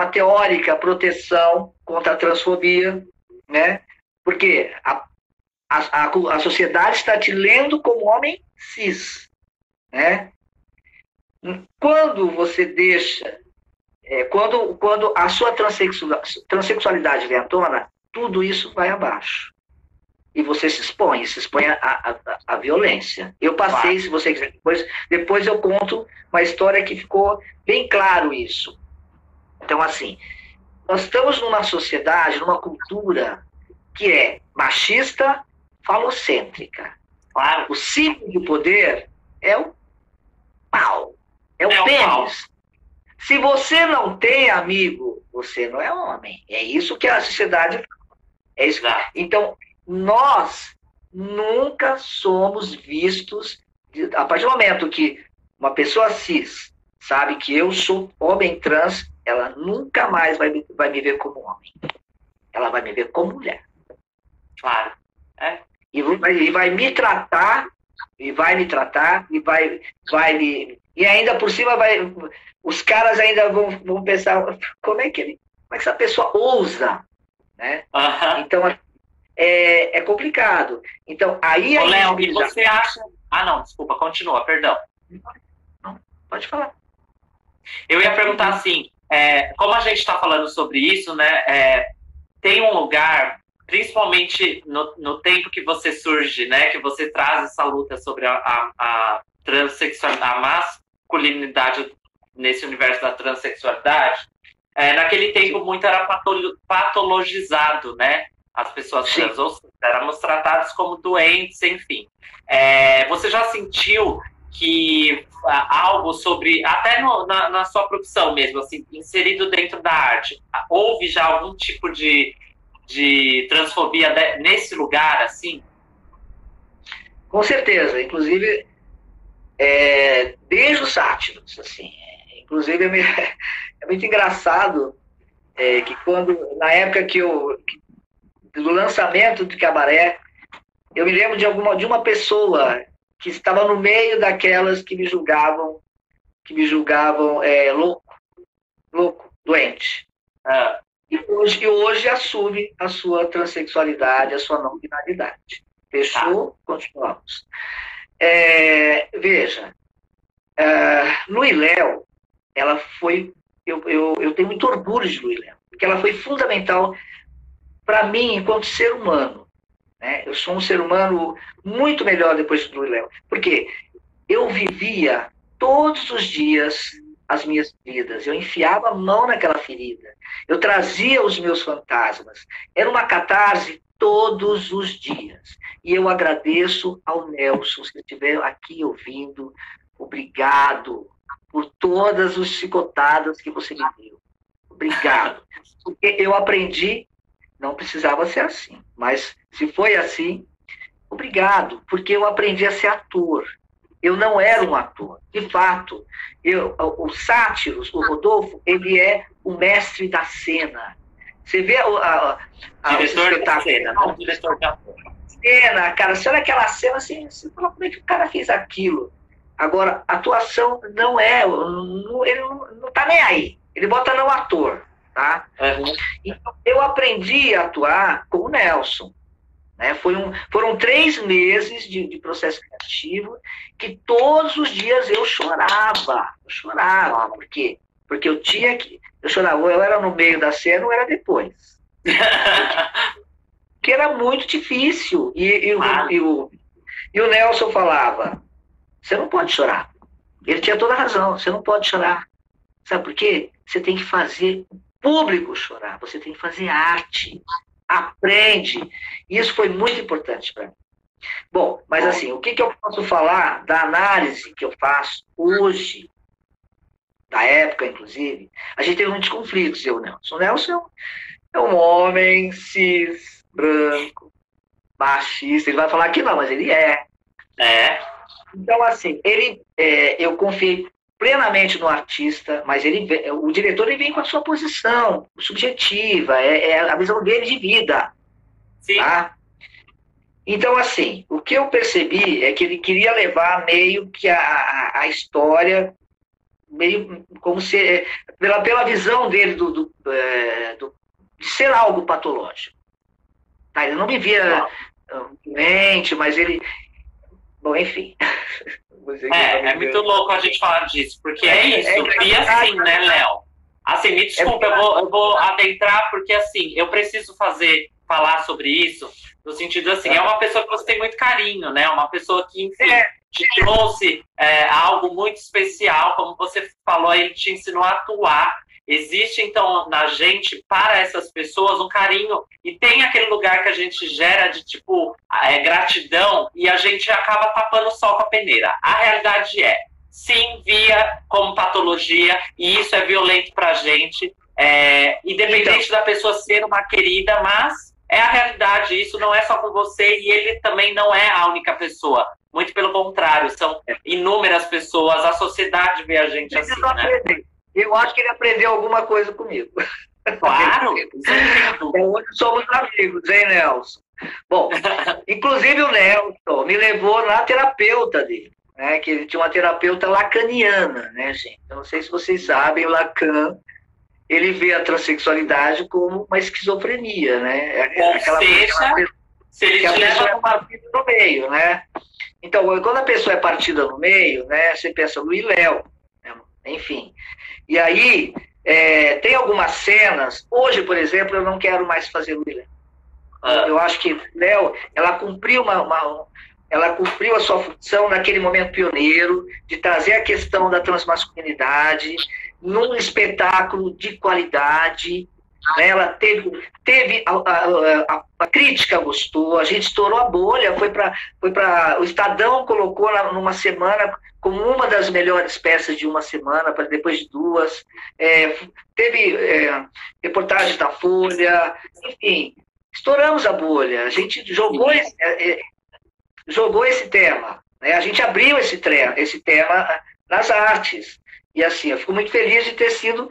teórica proteção contra a transfobia, né? Porque a sociedade está te lendo como homem cis, né? Quando você deixa, quando a sua transexualidade vem à tona, tudo isso vai abaixo. E você se expõe à violência. Eu passei, se você quiser, depois eu conto uma história que ficou bem claro isso. Então, assim, nós estamos numa sociedade, numa cultura que é machista, falocêntrica. Claro, o símbolo de poder é o pau, é o pênis. Se você não tem amigo, você não é homem. É isso que a sociedade fala. É isso. Então, nós nunca somos vistos, a partir do momento que uma pessoa cis sabe que eu sou homem trans, ela nunca mais vai me ver como homem. Ela vai me ver como mulher. Claro. E vai me tratar, e ainda por cima os caras ainda vão pensar como é que essa pessoa ousa, né? Então, é complicado. Então, aí a Léo, e você acha... Ah, não, desculpa, continua, perdão. Não, pode falar. Eu ia perguntar assim, como a gente está falando sobre isso, né, tem um lugar, principalmente no tempo que você surge, né, que você traz essa luta sobre a transexualidade, a masculinidade nesse universo da transexualidade, naquele tempo muito era patologizado, né, as pessoas trans, ou seja, éramos tratados como doentes, enfim. Você já sentiu que algo sobre, até na sua profissão mesmo, assim, inserido dentro da arte, houve já algum tipo de transfobia nesse lugar, assim? Com certeza, inclusive desde os sátiros, assim, inclusive é muito engraçado que quando, na época do lançamento do Cabaré, eu me lembro de uma pessoa que estava no meio daquelas que me julgavam louco, doente. E hoje assume a sua transexualidade, a sua não binaridade. Fechou? Continuamos. Veja, Luí Léo, ela foi... Eu tenho muito orgulho de Luí Léo, porque ela foi fundamental para mim enquanto ser humano. Né? Eu sou um ser humano muito melhor depois do Luí Léo. Porque eu vivia todos os dias as minhas feridas. Eu enfiava a mão naquela ferida. Eu trazia os meus fantasmas. Era uma catarse todos os dias. E eu agradeço ao Nelson, se estiver aqui ouvindo, obrigado por todas as chicotadas que você me deu. Obrigado. Porque eu aprendi, não precisava ser assim, mas se foi assim, obrigado, porque eu aprendi a ser ator. Eu não era um ator. De fato, o Sátiros, o Rodolfo, ele é o mestre da cena. Você vê diretor da cena, não diretor da cena, cara, você olha aquela cena assim, você fala, como é que o cara fez aquilo? Agora, a atuação não ele não tá nem aí. Ele bota não ator, tá? Uhum. Então, eu aprendi a atuar com o Nelson. Né? Foram 3 meses de processo criativo que todos os dias eu chorava. Eu chorava. Por quê? Porque eu tinha que... Eu chorava, ou eu era no meio da cena ou era depois. Porque era muito difícil. E o Nelson falava, você não pode chorar. Ele tinha toda a razão, você não pode chorar. Sabe por quê? Você tem que fazer o público chorar, você tem que fazer arte. Aprende. Isso foi muito importante para mim. Bom, mas assim, o que eu posso falar da análise que eu faço hoje, da época, inclusive, a gente teve muitos conflitos, eu e o Nelson. O Nelson é um homem cis, branco, machista, ele vai falar que não, mas ele é. Então, assim, eu confiei plenamente no artista, mas o diretor ele vem com a sua posição subjetiva, é a visão dele de vida. Sim. Tá? Então, assim, o que eu percebi é que ele queria levar meio que a história, meio como se, pela visão dele de ser algo patológico. Tá? Ele não me via mente, mas ele... Bom, enfim... É muito louco a gente falar disso, porque isso. E assim, né, Léo? Assim, me desculpa, eu vou adentrar, porque assim, eu preciso falar sobre isso, no sentido assim, é uma pessoa que você tem muito carinho, né? Uma pessoa que, enfim, te trouxe algo muito especial, como você falou, ele te ensinou a atuar. Existe, então, na gente, para essas pessoas, um carinho, e tem aquele lugar que a gente gera de, tipo, gratidão, e a gente acaba tapando o sol com a peneira. A realidade sim, via como patologia, e isso é violento pra gente, independente da pessoa ser uma querida, mas é a realidade, isso não é só com você, e ele também não é a única pessoa. Muito pelo contrário, são inúmeras pessoas, a sociedade vê a gente assim, né? Eu acho que ele aprendeu alguma coisa comigo. Claro! Hoje somos amigos, hein, Nelson? Bom, inclusive o Nelson me levou na terapeuta dele, né? Que ele tinha uma terapeuta lacaniana, né, gente? Eu não sei se vocês sabem, o Lacan, ele vê a transexualidade como uma esquizofrenia, né? Se ele que a te pessoa leva é partida no meio, né? Então, quando a pessoa é partida no meio, né, você pensa Luiz Léo, né? Enfim. E aí, tem algumas cenas, hoje, por exemplo, eu não quero mais fazer Luiz Léo. Eu acho que Léo, ela cumpriu ela cumpriu a sua função naquele momento pioneiro de trazer a questão da transmasculinidade num espetáculo de qualidade. Né? Ela teve a crítica gostou, a gente estourou a bolha, foi para o Estadão colocou numa semana como uma das melhores peças de uma semana, para depois de duas. Teve reportagem da Folha, enfim, estouramos a bolha. A gente jogou esse tema, né? A gente abriu esse tema nas artes. E assim, eu fico muito feliz de ter sido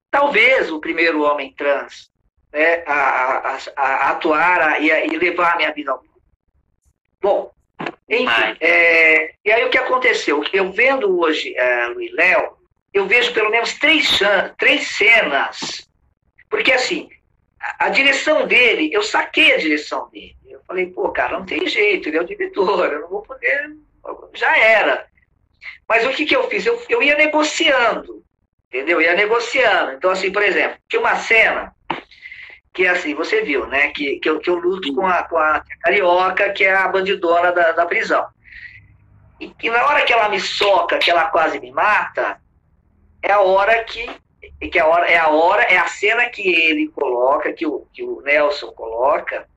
talvez o primeiro homem trans, né, a atuar e levar a minha vida ao mundo. Bom, enfim, e aí o que aconteceu? Eu vendo hoje Luiz Léo, eu vejo pelo menos três cenas, porque assim, a direção dele, eu saquei a direção dele. Eu falei, pô, cara, não tem jeito, ele é o diretor, eu não vou poder, já era. Mas o que eu fiz? Eu ia negociando, entendeu? Ia negociando. Então, assim, por exemplo, tinha uma cena que, assim, você viu, né? Que eu luto com a carioca, que é a bandidona da prisão. E na hora que ela me soca, que ela quase me mata, é a cena que ele coloca, que o Nelson coloca,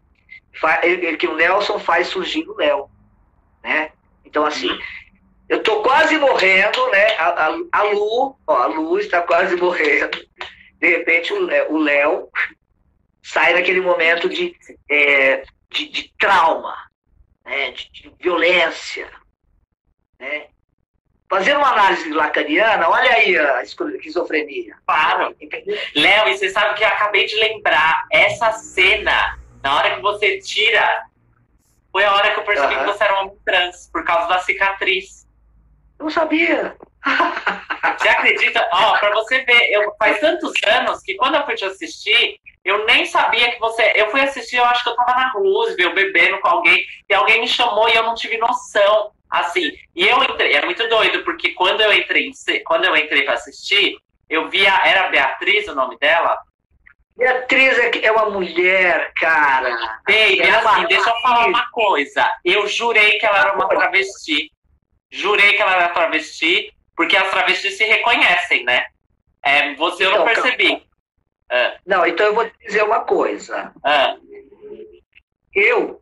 que o Nelson faz surgir o Léo, né? Então, assim, eu tô quase morrendo, né? A Lu está quase morrendo. De repente, o Léo sai naquele momento de trauma, né? De violência, né? Fazendo uma análise lacaniana, olha aí a esquizofrenia. Claro. Léo, e você sabe que eu acabei de lembrar, essa cena, na hora que você tira, foi a hora que eu percebi que você era um homem trans, por causa da cicatriz. Não sabia. Você acredita? Ó, pra você ver, faz tantos anos que quando eu fui te assistir, eu nem sabia que você... Eu fui assistir, eu acho que eu tava na Roosevelt, bebendo com alguém, e alguém me chamou e eu não tive noção. Assim, e eu entrei, é muito doido, porque quando eu entrei pra assistir, eu via, era Beatriz o nome dela? Beatriz é uma mulher, cara. Baby, assim, deixa eu falar uma coisa. Eu jurei que ela era uma travesti. Jurei que ela era travesti, porque as travestis se reconhecem, né? Eu não percebi. Não, então eu vou te dizer uma coisa. Eu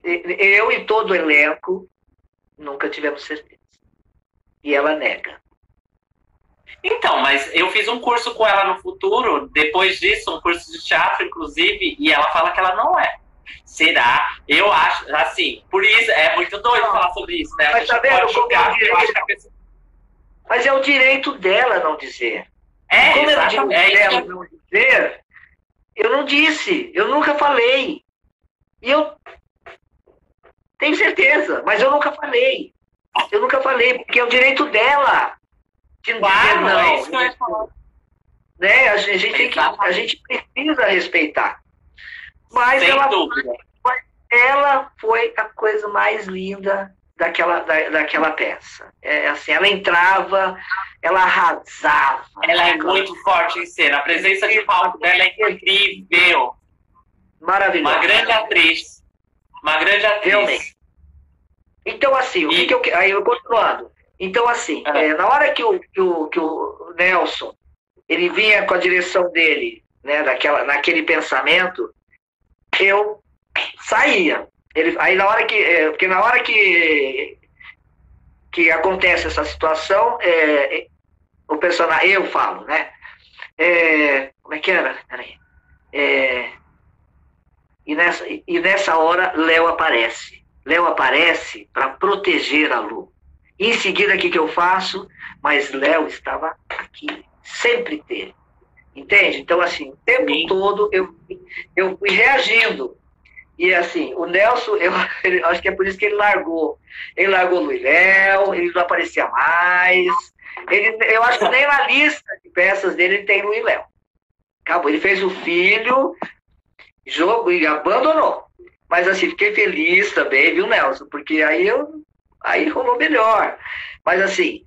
e todo o elenco nunca tivemos certeza. E ela nega. Então, mas eu fiz um curso com ela no futuro, depois disso, um curso de teatro, inclusive, e ela fala que ela não é. Será? Eu acho, assim, por isso, é muito doido falar sobre isso, né? Mas tá vendo como é o direito? Mas é o direito dela não dizer. Como é o direito dela não dizer, eu não disse, eu nunca falei. E eu tenho certeza, mas eu nunca falei. Eu nunca falei, porque é o direito dela de não dizer não. É isso que eu ia falar. Né? A gente precisa respeitar. Mas ela foi a coisa mais linda daquela peça. Assim, ela entrava, ela arrasava. Ela é muito forte em cena. A presença de palco dela é incrível. Maravilhosa. Uma grande atriz. Realmente. Então, assim, aí eu continuando. Então, assim, na hora que o Nelson ele vinha com a direção dele, né, naquele pensamento, eu saía. Aí na hora porque na hora que acontece essa situação, o personagem, eu falo, né? Como é que era? Peraí. E nessa hora, Léo aparece. Léo aparece para proteger a Lu. Em seguida, o que eu faço? Mas Léo estava aqui, sempre teve. Entende? Então, assim, o tempo todo eu fui reagindo. E, assim, o Nelson, eu acho que é por isso que ele largou. Ele largou o Luiz Léo, ele não aparecia mais. Eu acho que nem na lista de peças dele ele tem Luiz Léo. Acabou. Ele fez o filho, jogo e abandonou. Mas assim, fiquei feliz também, viu, Nelson? Porque aí rolou melhor. Mas assim,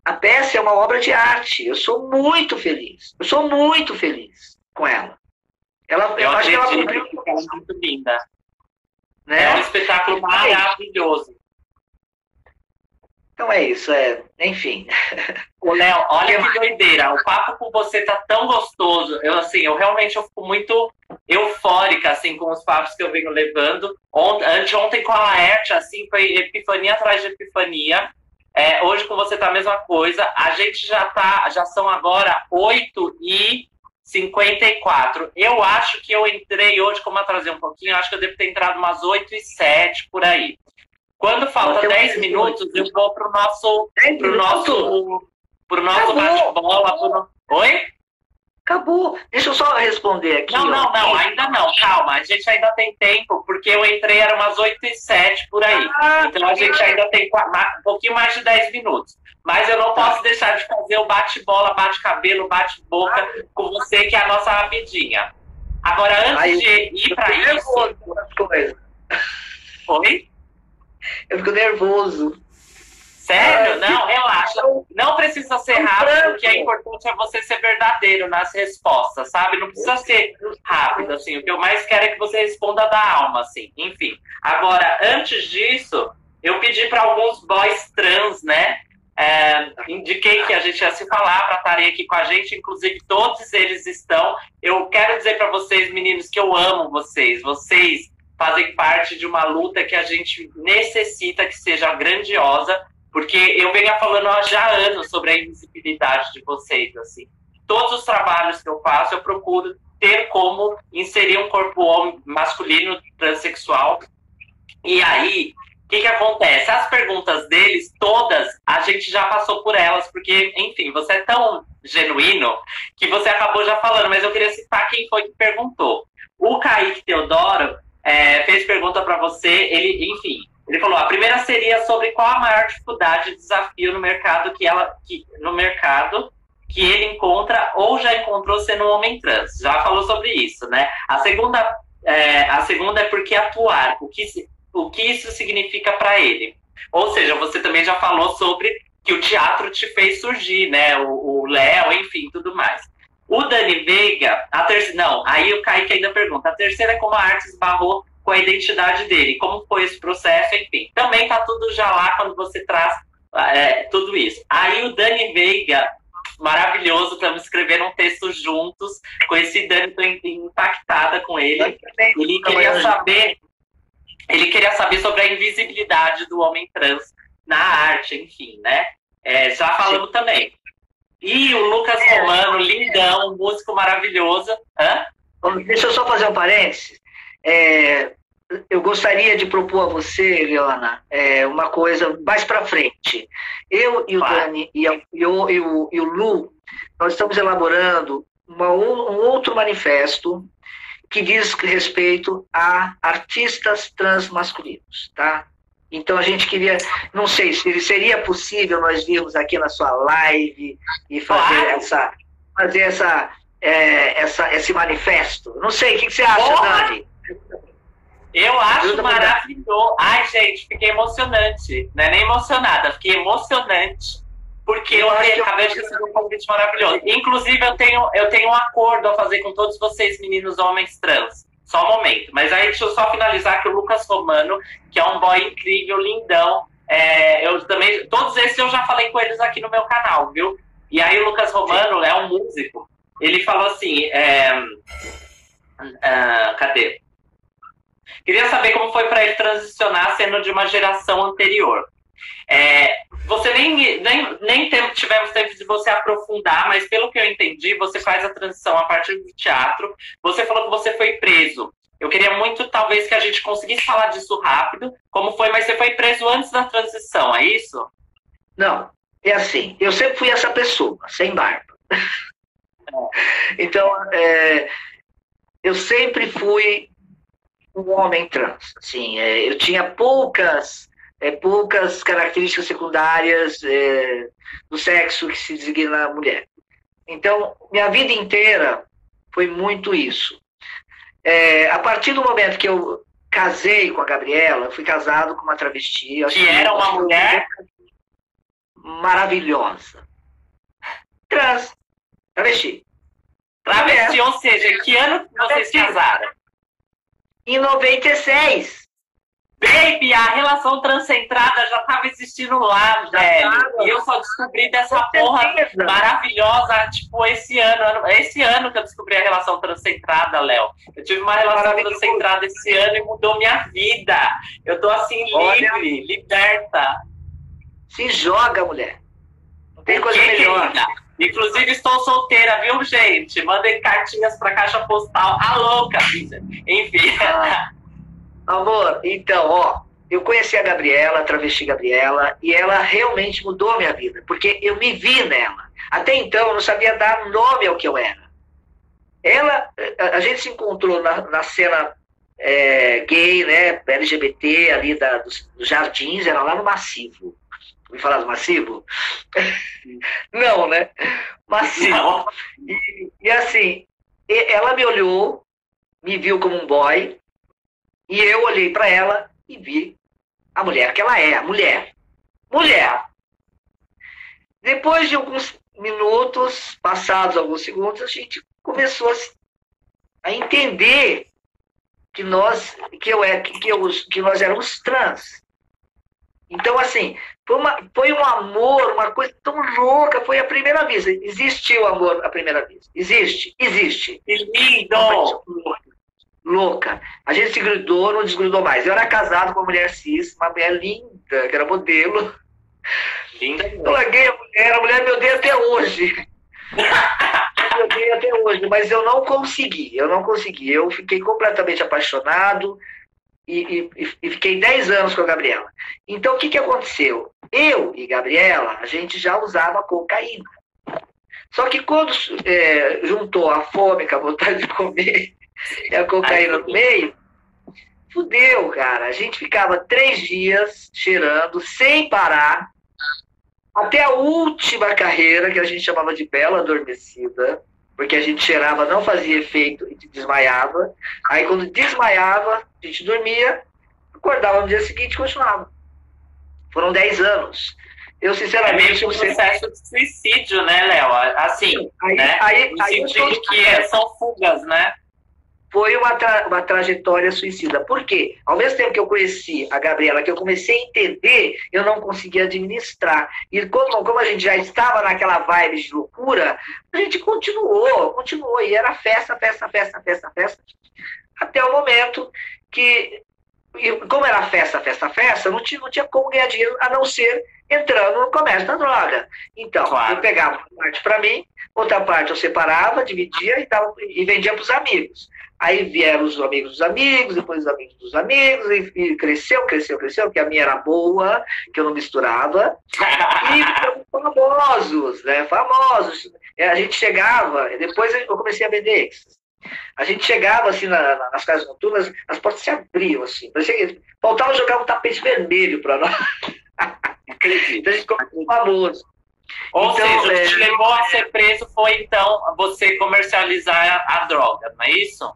a peça é uma obra de arte. Eu sou muito feliz. Eu sou muito feliz com ela. Eu acho que ela cumpriu. Ela é muito linda. Né? É um espetáculo maravilhoso. Então é isso, enfim. Ô, Léo, olha que doideira. O papo com você tá tão gostoso. Eu realmente fico muito eufórica, assim, com os papos que eu venho levando. Anteontem com a Laerte, assim, foi epifania atrás de epifania. Hoje com você tá a mesma coisa. A gente já são agora 8h54. Eu acho que eu entrei hoje, como eu atrasei um pouquinho, eu acho que eu devo ter entrado umas 8h07, por aí. Quando falta 10 minutos, eu vou pro nosso bate-bola. Oi? Acabou. Deixa eu só responder aqui. Não, ainda não. Calma, a gente ainda tem tempo, porque eu entrei, era umas 8h07, por aí. Então a gente ainda tem um pouquinho mais de 10 minutos. Mas eu não posso deixar de fazer o bate-bola, bate-cabelo, bate-boca com você, que é a nossa rapidinha. Agora, antes de ir para isso... Oi? Eu fico nervoso. Sério? Não, relaxa. Não precisa ser rápido, o que é importante é você ser verdadeiro nas respostas, sabe? Não precisa ser rápido, assim. O que eu mais quero é que você responda da alma, assim. Enfim. Agora, antes disso, eu pedi para alguns boys trans, né? Indiquei que a gente ia se falar para estarem aqui com a gente. Inclusive, todos eles estão. Eu quero dizer para vocês, meninos, que eu amo vocês. Vocês fazem parte de uma luta que a gente necessita que seja grandiosa, porque eu venho falando há já anos sobre a invisibilidade de vocês, assim. Todos os trabalhos que eu faço, eu procuro ter como inserir um corpo masculino transexual. E aí, o que acontece? As perguntas deles, todas, a gente já passou por elas, porque, enfim, você é tão genuíno que você acabou já falando, mas eu queria citar quem foi que perguntou. O Kaique Teodoro fez pergunta para você, ele falou, a primeira seria sobre qual a maior dificuldade e desafio no mercado que ele encontra ou já encontrou sendo um homem trans. Já falou sobre isso, né? A segunda é por que atuar, o que isso significa para ele. Ou seja, você também já falou sobre que o teatro te fez surgir, né? O Léo, enfim, tudo mais. O Dani Veiga, aí o Kaique ainda pergunta, a terceira é como a arte esbarrou com a identidade dele, como foi esse processo, enfim. Também tá tudo já lá quando você traz tudo isso. Aí o Dani Veiga, maravilhoso, estamos escrevendo um texto juntos, com esse Dani, tô impactada com ele. Ele queria saber sobre a invisibilidade do homem trans na arte, enfim, né? Já falamos também. E o Lucas Romano, lindão, músico maravilhoso. Deixa eu só fazer um parênteses. Eu gostaria de propor a você, Leona, uma coisa mais para frente. Eu e o Dani e o Lu, nós estamos elaborando um outro manifesto que diz respeito a artistas transmasculinos, tá? Então a gente queria, não sei se seria possível nós virmos aqui na sua live e fazer esse manifesto. Não sei, o que você acha, Dani? Eu acho maravilhoso. Ai, gente, fiquei emocionante. Não é nem emocionada, fiquei emocionante. Porque eu acabei de receber um convite maravilhoso. Inclusive, eu tenho um acordo a fazer com todos vocês, meninos homens trans. Só um momento. Mas aí deixa eu só finalizar que o Lucas Romano, que é um boy incrível, lindão. Eu também. Todos esses eu já falei com eles aqui no meu canal, viu? E aí o Lucas Romano é um músico. Ele falou assim. Cadê? Queria saber como foi para ele transicionar sendo de uma geração anterior. Você nem tivemos tempo de você aprofundar, mas pelo que eu entendi, você faz a transição a partir do teatro. Você falou que você foi preso. Eu queria muito, talvez, que a gente conseguisse falar disso rápido, como foi, mas você foi preso antes da transição, é isso? Não, é assim, eu sempre fui essa pessoa, sem barba. Então, eu sempre fui um homem trans. Assim, eu tinha poucas características secundárias do sexo que se designa mulher. Então, minha vida inteira foi muito isso. A partir do momento que eu casei com a Gabriela, eu fui casado com uma travesti. Que era uma mulher maravilhosa. Trans. Travesti. Travesti, ou seja, em que ano vocês casaram? Em 96. Baby, a relação transcentrada já estava existindo lá, velho. E eu só descobri dessa porra maravilhosa, tipo, esse ano. Esse ano que eu descobri a relação transcentrada, Léo. Eu tive uma relação transcentrada esse ano e mudou minha vida. Eu tô assim, livre, liberta. Se joga, mulher. Não tem coisa melhor. Querida? Inclusive, estou solteira, viu, gente? Mandem cartinhas pra caixa postal. A louca, enfim. Amor, então, ó, eu conheci a Gabriela, a travesti Gabriela, e ela realmente mudou a minha vida, porque eu me vi nela. Até então, eu não sabia dar nome ao que eu era. A gente se encontrou na cena gay, né, LGBT, ali dos Jardins, era lá no Massivo. Me falar do Massivo? Não, né? Massivo. Não. E assim, ela me olhou, me viu como um boy, e eu olhei para ela e vi a mulher que ela é, a mulher. Mulher. Depois de alguns minutos, passados alguns segundos, a gente começou a entender que nós éramos trans. Então, assim, foi um amor, uma coisa tão louca, foi a primeira vez. Existiu amor à primeira vez. Existe. Que lindo! Louca. A gente se grudou, não desgrudou mais. Eu era casado com uma mulher cis, uma mulher linda, que era modelo. Linda. Eu larguei a mulher me odeia até hoje. Me odeia até hoje, mas eu não consegui. Eu fiquei completamente apaixonado e fiquei 10 anos com a Gabriela. Então, o que aconteceu? Eu e Gabriela, a gente já usava cocaína. Só que quando juntou a fome com a vontade de comer e a cocaína no meio, fudeu, cara. A gente ficava 3 dias cheirando sem parar, até a última carreira, que a gente chamava de bela adormecida, porque a gente cheirava, não fazia efeito e desmaiava. Aí quando desmaiava, a gente dormia, acordava no dia seguinte e continuava. Foram 10 anos. Eu, sinceramente... É meio que um processo de suicídio, né, Léo? Assim, no sentido que são fugas, né? Foi uma trajetória suicida. Por quê? Ao mesmo tempo que eu conheci a Gabriela, que eu comecei a entender, eu não conseguia administrar. E como a gente já estava naquela vibe de loucura, a gente continuou. E era festa. Até o momento que, como era festa, não tinha como ganhar dinheiro, a não ser entrando no comércio da droga. Então, claro, eu pegava uma parte para mim, outra parte eu separava, dividia e vendia para os amigos. Aí vieram os amigos dos amigos, depois os amigos dos amigos, e cresceu, porque a minha era boa, que eu não misturava. E famosos, né? Famosos. A gente chegava, depois eu comecei a vender êxtase. A gente chegava assim nas casas noturnas, as portas se abriam assim. Faltava jogar um tapete vermelho para nós. Então a gente ficou famoso. Ou seja, o que te levou a ser preso foi, então, você comercializar a droga, não é isso?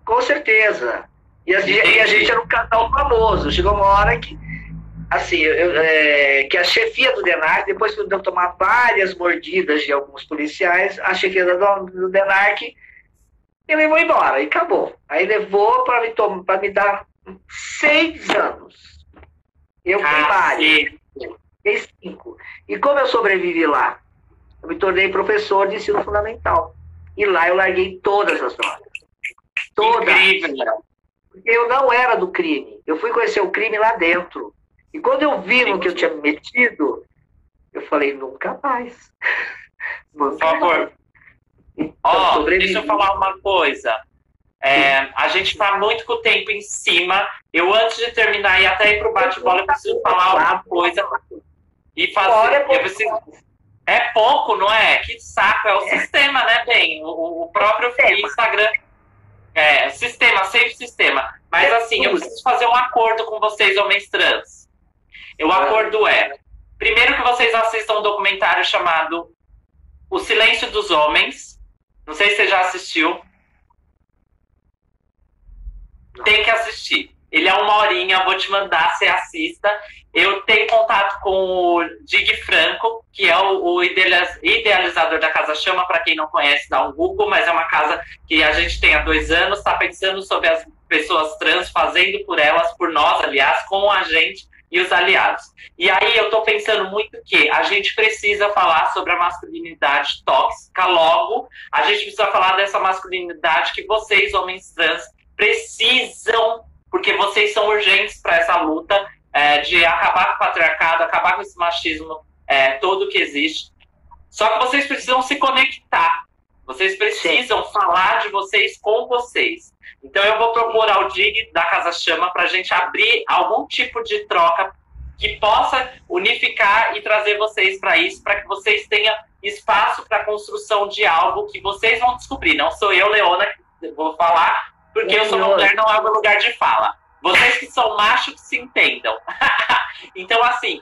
Com certeza. E a gente era um casal famoso. Chegou uma hora que, assim, que a chefia do DENARC, depois que eu tomar várias mordidas de alguns policiais, a chefia do DENARC me levou embora e acabou. Aí levou para me dar 6 anos. Eu primário. 5. E como eu sobrevivi lá? Eu me tornei professor de ensino fundamental. E lá eu larguei todas as drogas. Todas. Incrível. Eu não era do crime. Eu fui conhecer o crime lá dentro. E quando eu vi no que eu tinha me metido, eu falei, nunca mais. Por favor. Então, deixa eu falar uma coisa. A gente está muito com o tempo em cima. Eu, antes de terminar e até ir para o bate-bola, eu preciso falar uma coisa. E fazer. É pouco, não é? Que saco. É o sistema, né, bem? O próprio Instagram. Sempre sistema. Mas assim, eu preciso fazer um acordo com vocês, homens trans. O acordo primeiro que vocês assistam um documentário chamado O Silêncio dos Homens. Não sei se você já assistiu. Tem que assistir. assistir. Ele é 1 horinha, vou te mandar, você assista. Eu tenho contato com o Dig Franco, que é o idealizador da Casa Chama, para quem não conhece, dá um Google, mas é uma casa que a gente tem há 2 anos, está pensando sobre as pessoas trans, fazendo por elas, por nós, aliás, com a gente e os aliados. E aí eu estou pensando muito que a gente precisa falar sobre a masculinidade tóxica, logo a gente precisa falar dessa masculinidade que vocês, homens trans, precisam, porque vocês são urgentes para essa luta de acabar com o patriarcado, acabar com esse machismo todo que existe. Só que vocês precisam se conectar. Vocês precisam falar de vocês com vocês. Então eu vou propor ao Dig da Casa Chama para a gente abrir algum tipo de troca que possa unificar e trazer vocês para isso, para que vocês tenham espaço para a construção de algo que vocês vão descobrir. Não sou eu, Leona, que vou falar, porque eu sou uma mulher, não é o meu lugar de fala. Vocês que são machos que se entendam. Então, assim,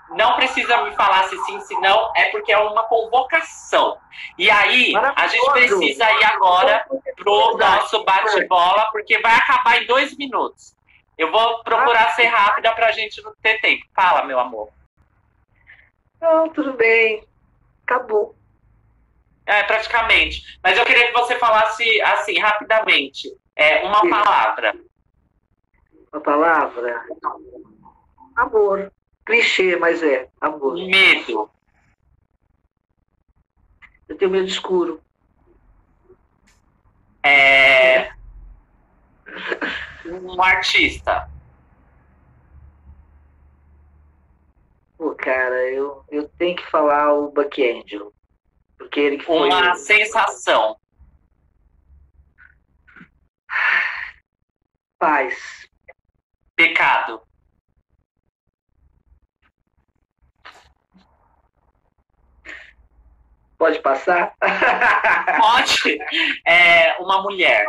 não precisa me falar se sim, se não, é porque é uma convocação. E aí, a gente precisa ir agora pro nosso bate-bola, porque vai acabar em 2 minutos. Eu vou procurar ser rápida pra gente não ter tempo. Fala, meu amor. Não, tudo bem. Acabou. Praticamente. Mas eu queria que você falasse, assim, rapidamente, uma palavra. Uma palavra? Amor. Clichê, mas amor. Medo. Eu tenho medo escuro. Um artista. Pô, cara, eu tenho que falar o Buck Angel. Porque ele que foi... Uma sensação. Paz. Pecado. Pode passar? Pode. Uma mulher.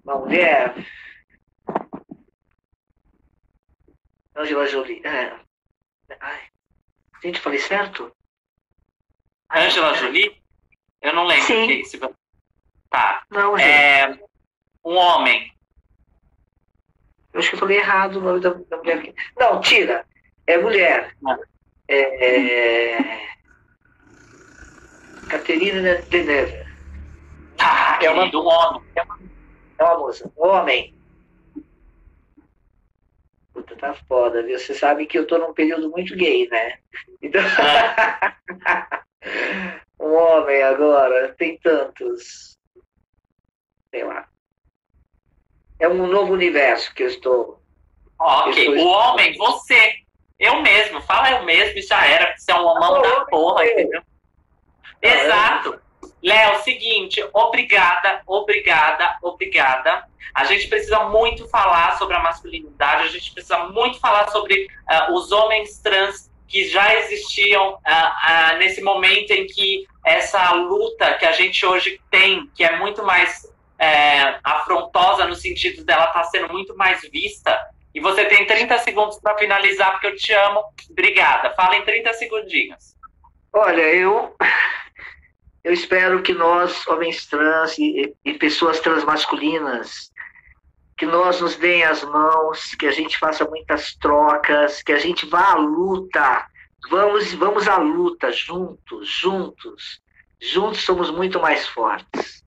Uma mulher? Angela Jolie. Ai. Gente, falei certo? Angela Jolie? Eu não lembro. Sim. Tá. Não, gente. Um homem. Eu acho que eu falei errado o nome da mulher. Não, tira. É mulher. Caterina Deneuve. Tá, é um homem. É uma moça. Um homem. Puta, tá foda, viu? Você sabe que eu tô num período muito gay, né? Então... Um homem agora, tem tantos. Sei lá. É um novo universo que eu estou... Ok, o homem, você. Eu mesmo, fala eu mesmo e já era, porque você é um homão da porra, entendeu? Exato. Léo, seguinte, obrigada. A gente precisa muito falar sobre a masculinidade, a gente precisa muito falar sobre os homens trans que já existiam nesse momento em que essa luta que a gente hoje tem, que é muito mais afrontosa no sentido dela estar sendo muito mais vista. E você tem 30 segundos para finalizar, porque eu te amo. Obrigada. Fala em 30 segundinhos. Olha, eu espero que nós, homens trans e pessoas transmasculinas, que nós nos deem as mãos, que a gente faça muitas trocas, que a gente vá à luta. Vamos à luta, juntos. Juntos somos muito mais fortes.